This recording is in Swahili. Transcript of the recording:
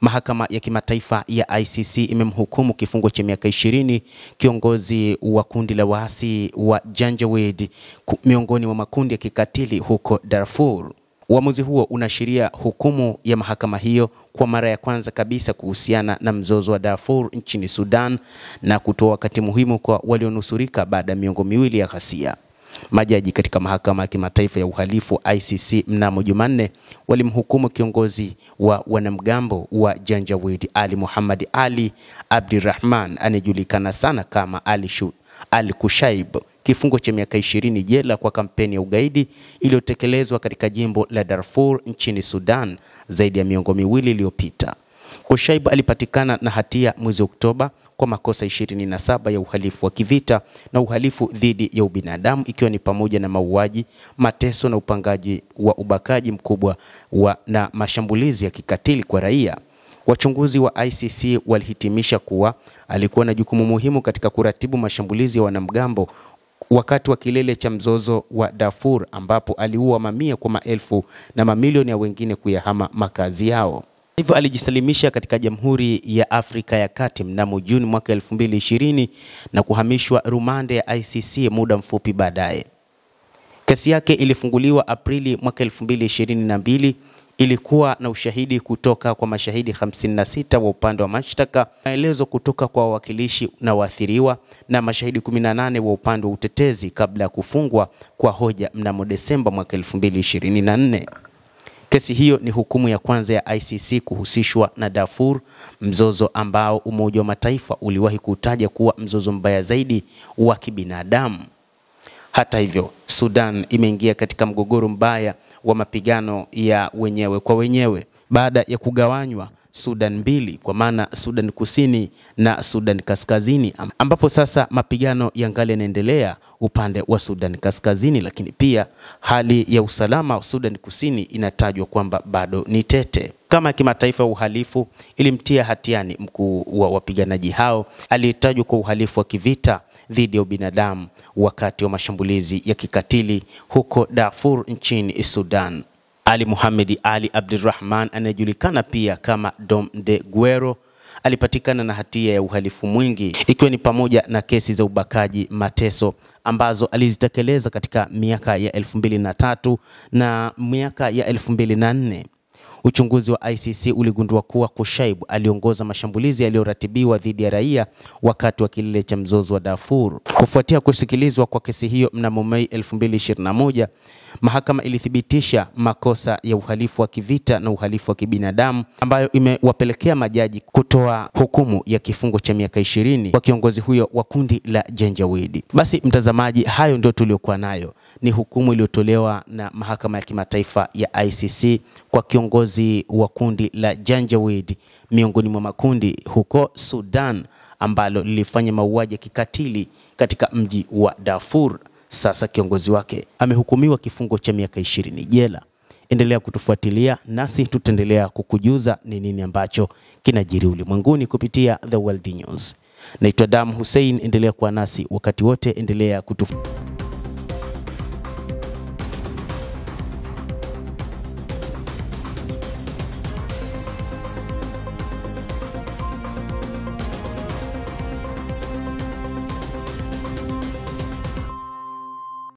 Mahakama ya Kimataifa ya ICC imemhukumu kifungo cha miaka 20 kiongozi wa kundi la waasi wa Janjaweed miongoni mwa makundi ya kikatili huko Darfur. Uamuzi huo unaashiria hukumu ya mahakama hiyo kwa mara ya kwanza kabisa kuhusiana na mzozo wa Darfur nchini Sudan na kutoa wakati muhimu kwa walionusurika baada ya miongo miwili ya ghasia. Majaji katika Mahakama ya Kimataifa ya Uhalifu ICC mnamo Jumanne walimhukumu kiongozi wa wanamgambo wa Janjaweed Ali Muhammad Ali Abdirahman anayejulikana sana kama Ali Kushaib kifungo cha miaka 20 jela kwa kampeni ya ugaidi iliyotekelezwa katika jimbo la Darfur nchini Sudan zaidi ya miongo miwili iliyopita. Kushaib alipatikana na hatia mwezi Oktoba kwa makosa 27 ya uhalifu wa kivita na uhalifu dhidi ya ubinadamu, ikiwa ni pamoja na mauaji, mateso na upangaji wa ubakaji mkubwa na mashambulizi ya kikatili kwa raia. Wachunguzi wa ICC walihitimisha kuwa alikuwa na jukumu muhimu katika kuratibu mashambulizi ya wanamgambo wakati wa kilele cha mzozo wa Darfur, ambapo aliua mamia kwa maelfu na mamilioni ya wengine kuyahama makazi yao. Hivyo alijisalimisha katika Jamhuri ya Afrika ya Kati mnamo Juni mwaka 2020 na kuhamishwa rumande ya ICC muda mfupi baadaye. Kesi yake ilifunguliwa Aprili mwaka 2022. Ilikuwa na ushahidi kutoka kwa mashahidi 56 wa upande wa mashtaka, maelezo kutoka kwa wawakilishi na waathiriwa na mashahidi 18 wa upande wa utetezi kabla ya kufungwa kwa hoja mnamo Desemba mwaka 2024. Kesi hiyo ni hukumu ya kwanza ya ICC kuhusishwa na Darfur, mzozo ambao Umoja wa Mataifa uliwahi kutaja kuwa mzozo mbaya zaidi wa kibinadamu. Hata hivyo, Sudan imeingia katika mgogoro mbaya wa mapigano ya wenyewe kwa wenyewe baada ya kugawanywa Sudan mbili, kwa maana Sudan Kusini na Sudan Kaskazini, ambapo sasa mapigano yangali yanaendelea upande wa Sudan Kaskazini, lakini pia hali ya usalama wa Sudan Kusini inatajwa kwamba bado ni tete. Kama Kimataifa ya Uhalifu ilimtia hatiani mkuu wa wapiganaji hao aliyetajwa kwa uhalifu wa kivita dhidi ya ubinadamu wakati wa mashambulizi ya kikatili huko Darfur nchini Sudan. Ali Muhammad Ali Abdirahman anayejulikana pia kama Dom de Guerrero alipatikana na hatia ya uhalifu mwingi, ikiwa ni pamoja na kesi za ubakaji, mateso ambazo alizitekeleza katika miaka ya 2003 na miaka ya 2004. Uchunguzi wa ICC uligundua kuwa Kushaib aliongoza mashambulizi yaliyoratibiwa dhidi ya raia wakati wa kilele cha mzozo wa Darfur. Kufuatia kusikilizwa kwa kesi hiyo mnamo Mei 2021, mahakama ilithibitisha makosa ya uhalifu wa kivita na uhalifu wa kibinadamu, ambayo imewapelekea majaji kutoa hukumu ya kifungo cha miaka 20 kwa kiongozi huyo wa kundi la Janjaweed. Basi mtazamaji, hayo ndio tuliokuwa nayo. Ni hukumu iliyotolewa na Mahakama ya Kimataifa ya ICC kwa kiongozi wa kundi la Janjaweed miongoni mwa makundi huko Sudan ambalo lilifanya mauaji ya kikatili katika mji wa Darfur. Sasa kiongozi wake amehukumiwa kifungo cha miaka 20 jela. Endelea kutufuatilia nasi tutaendelea kukujuza ni nini ambacho kinajiri ulimwenguni kupitia The World News. Naitwa Dam Hussein, endelea kuwa nasi wakati wote, endelea kutufuatilia.